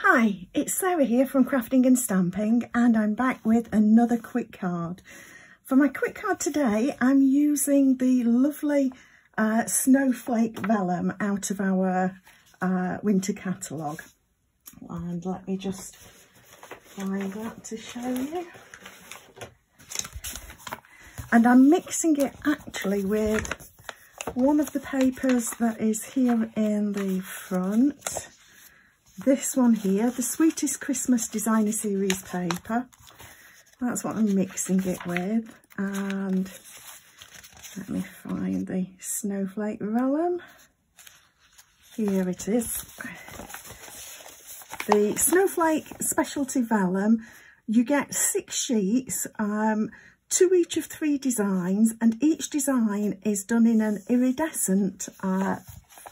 Hi, it's Sarah here from Crafting and Stamping, and I'm back with another quick card. For my quick card today, I'm using the lovely Snowflake Vellum out of our winter catalogue. And let me just find that to show you. And I'm mixing it actually with one of the papers that is here in the front. This one here, the Sweetest Christmas Designer Series paper. That's what I'm mixing it with. And let me find the Snowflake Vellum. Here it is. The Snowflake Specialty Vellum. You get 6 sheets, 2 each of 3 designs, and each design is done in an iridescent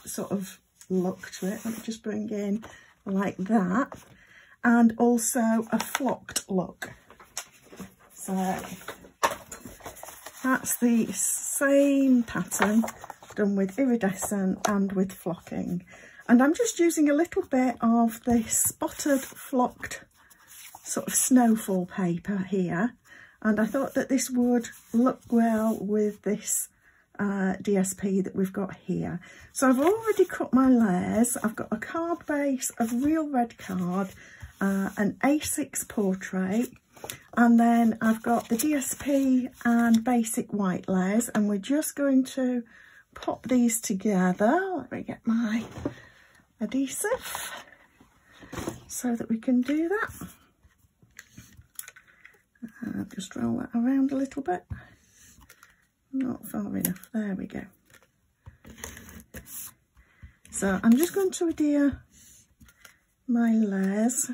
sort of look to it. Let me just bring in like that, and also a flocked look. So that's the same pattern done with iridescent and with flocking. And I'm just using a little bit of the spotted flocked sort of snowfall paper here. And I thought that this would look well with this DSP that we've got here. So I've already cut my layers. I've got a card base of real red card, an A6 portrait, and then I've got the DSP and basic white layers, and we're just going to pop these together. Let me get my adhesive so that we can do that. Just roll that around a little bit. Not far enough. There we go. So I'm just going to adhere my layers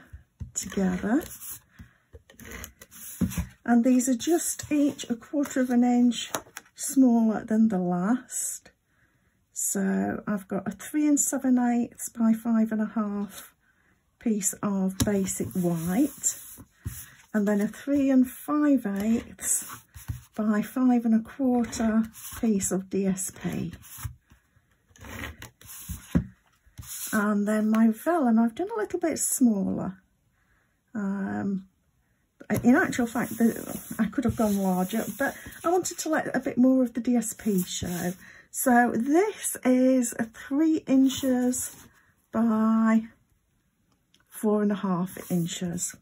together. And these are just each 1/4 inch smaller than the last. So I've got a 3 7/8 by 5.5 piece of basic white, and then a 3 5/8 by 5 1/4 piece of DSP. And then my vellum, I've done a little bit smaller. In actual fact, I could have gone larger, but I wanted to let a bit more of the DSP show. So this is a 3 inches by 4.5 inches.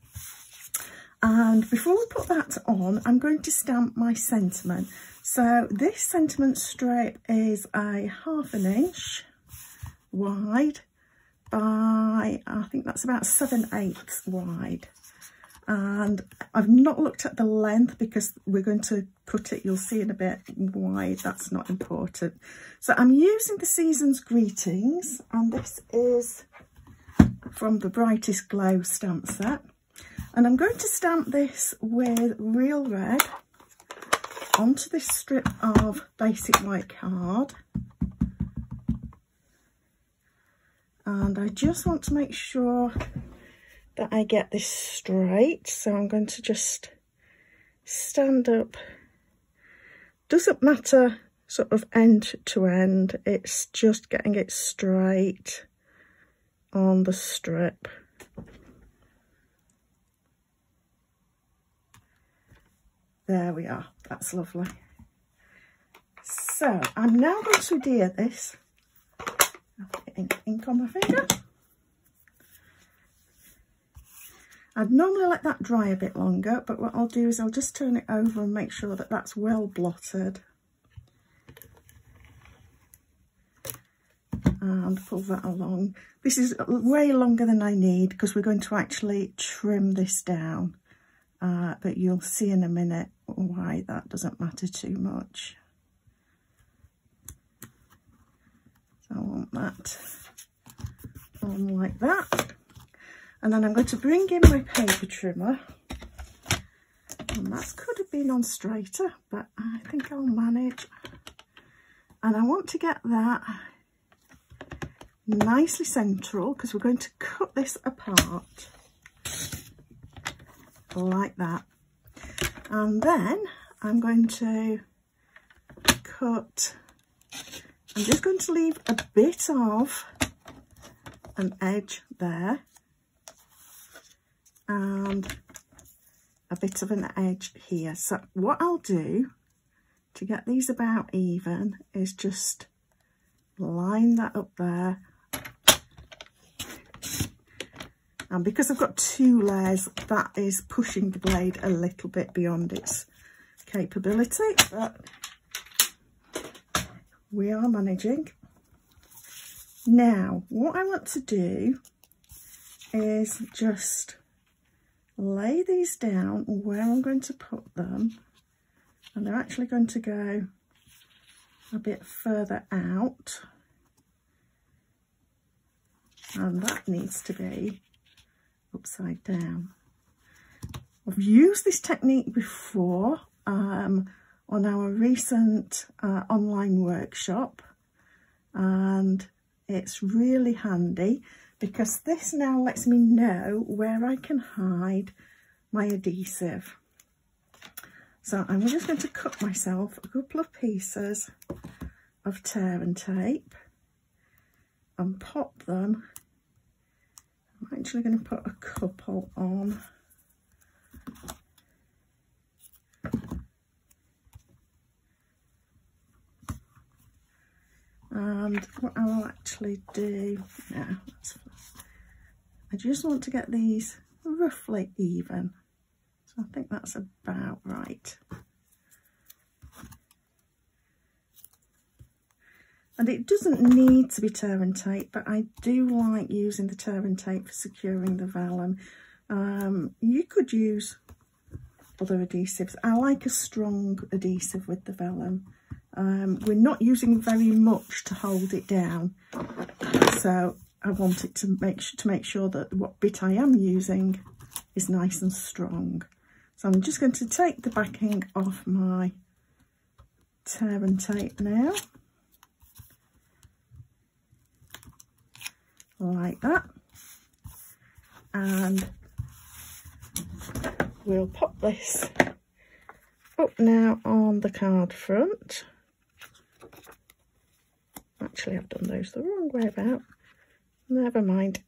And before we put that on, I'm going to stamp my sentiment. So this sentiment strip is a 1/2 inch wide by, I think that's about 7/8 wide. And I've not looked at the length because we're going to cut it, you'll see in a bit, wide, that's not important. So I'm using the Season's Greetings, and this is from the Brightest Glow stamp set. And I'm going to stamp this with real red onto this strip of basic white card. And I just want to make sure that I get this straight. So I'm going to just stand up. Doesn't matter sort of end to end. It's just getting it straight on the strip. There we are, that's lovely. So I'm now going to adhere this. I'll get ink on my finger. I'd normally let that dry a bit longer, but what I'll do is I'll just turn it over and make sure that that's well blotted. And pull that along. This is way longer than I need because we're going to actually trim this down. But you'll see in a minute why that doesn't matter too much. So I want that on like that. And then I'm going to bring in my paper trimmer. And that could have been on straighter, but I think I'll manage. And I want to get that nicely central because we're going to cut this apart. Like that. And then I'm going to cut, I'm just going to leave a bit of an edge there and a bit of an edge here. So what I'll do to get these about even is just line that up there. And because I've got 2 layers, that is pushing the blade a little bit beyond its capability, but we are managing. Now, what I want to do is just lay these down where I'm going to put them, and they're actually going to go a bit further out, and that needs to be upside down. I've used this technique before on our recent online workshop, and it's really handy because this now lets me know where I can hide my adhesive. So I'm just going to cut myself a couple of pieces of tear and tape and pop them. I'm actually going to put a couple on. And what I'll actually do now, I just want to get these roughly even. So I think that's about right. And it doesn't need to be tear and tape, but I do like using the tear and tape for securing the vellum. You could use other adhesives. I like a strong adhesive with the vellum. We're not using very much to hold it down, so I want it to make sure that what bit I am using is nice and strong. So I'm just going to take the backing off my tear and tape now, like that, and we'll pop this up now on the card front. Actually, I've done those the wrong way about. Never mind.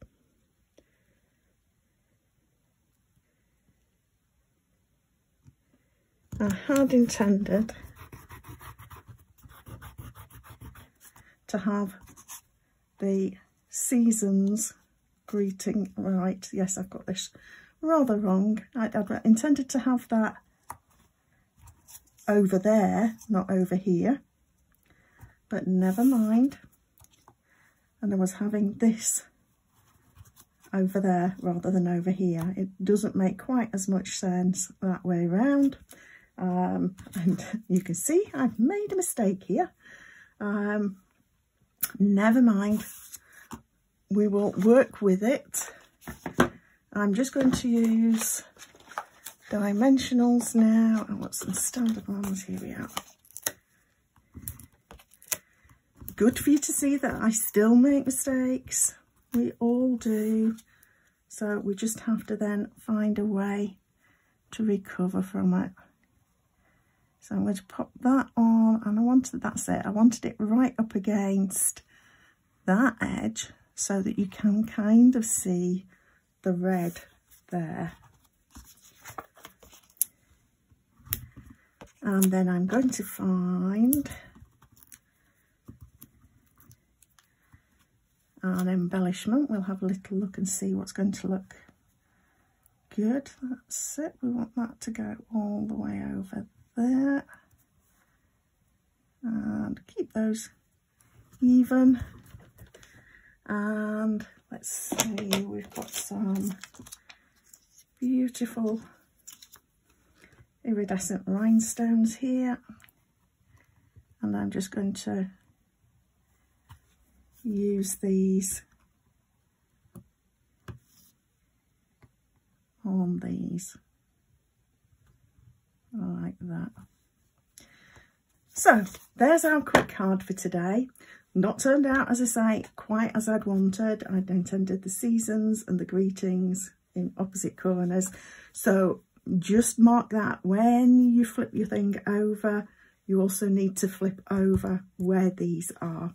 I had intended to have the seasons greeting, right, yes, I've got this rather wrong. I'd intended to have that over there, not over here, but never mind. And I was having this over there rather than over here. It doesn't make quite as much sense that way around. And you can see I've made a mistake here. Never mind, we will work with it. I'm just going to use dimensionals now. I want some standard ones. Here we are. Good for you to see that I still make mistakes. We all do. So we just have to then find a way to recover from it. So I'm going to pop that on, and that's it. I wanted it right up against that edge so that you can kind of see the red there. And then I'm going to find an embellishment. We'll have a little look and see what's going to look good. That's it. We want that to go all the way over there. And keep those even. And let's see, we've got some beautiful iridescent rhinestones here, and I'm just going to use these on these like that. So there's our quick card for today. Not turned out, as I say, quite as I'd wanted. I'd intended the seasons and the greetings in opposite corners. So just mark that when you flip your thing over, you also need to flip over where these are.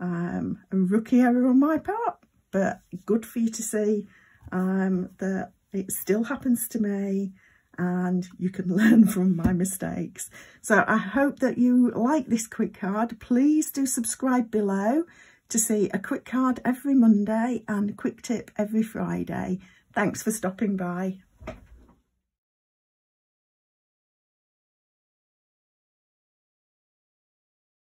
A rookie error on my part, but good for you to see that It still happens to me, and you can learn from my mistakes. So I hope that you like this quick card. Please do subscribe below to see a quick card every Monday and a quick tip every Friday. Thanks for stopping by.